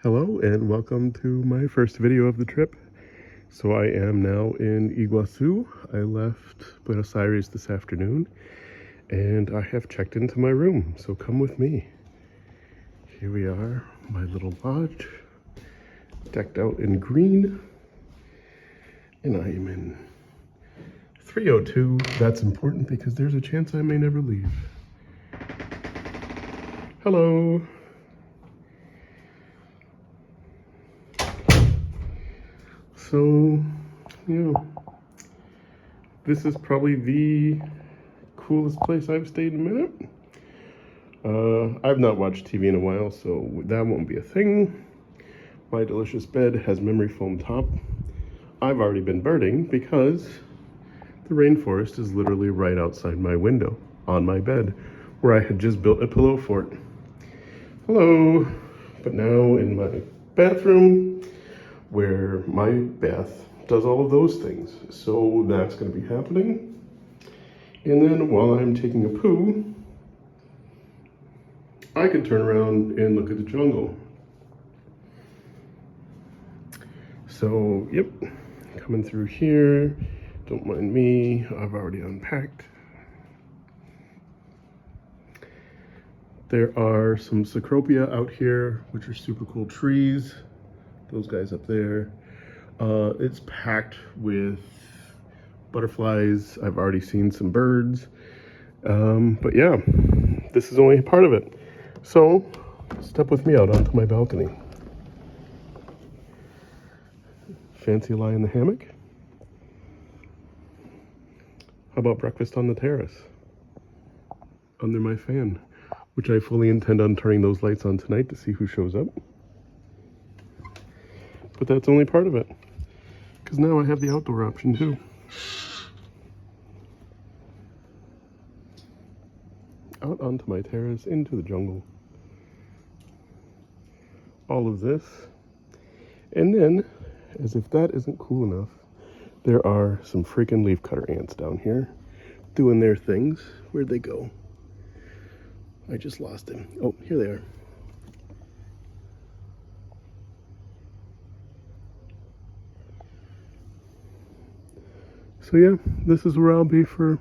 Hello and welcome to my first video of the trip. So I am now in Iguazu. I left Buenos Aires this afternoon and I have checked into my room, so come with me. Here we are, my little lodge, decked out in green, and I am in 302. That's important because there's a chance I may never leave. Hello. So, yeah, this is probably the coolest place I've stayed in a minute. I've not watched TV in a while, so that won't be a thing. My delicious bed has memory foam top. I've already been birding because the rainforest is literally right outside my window on my bed, where I had just built a pillow fort. Hello. But now in my bathroom, where my bath does all of those things. So that's going to be happening. And then while I'm taking a poo, I can turn around and look at the jungle. So, yep, coming through here. Don't mind me, I've already unpacked. There are some Cecropia out here, which are super cool trees. Those guys up there. It's packed with butterflies. I've already seen some birds. But yeah, this is only a part of it. So, step with me out onto my balcony. Fancy lie in the hammock? How about breakfast on the terrace? Under my fan, which I fully intend on turning those lights on tonight to see who shows up. But that's only part of it, because now I have the outdoor option too. Out onto my terrace, into the jungle. All of this. And then, as if that isn't cool enough, there are some freaking leafcutter ants down here doing their things. Where'd they go? I just lost him. Oh, here they are. So yeah, this is where I'll be for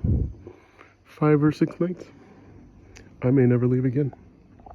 5 or 6 nights. I may never leave again.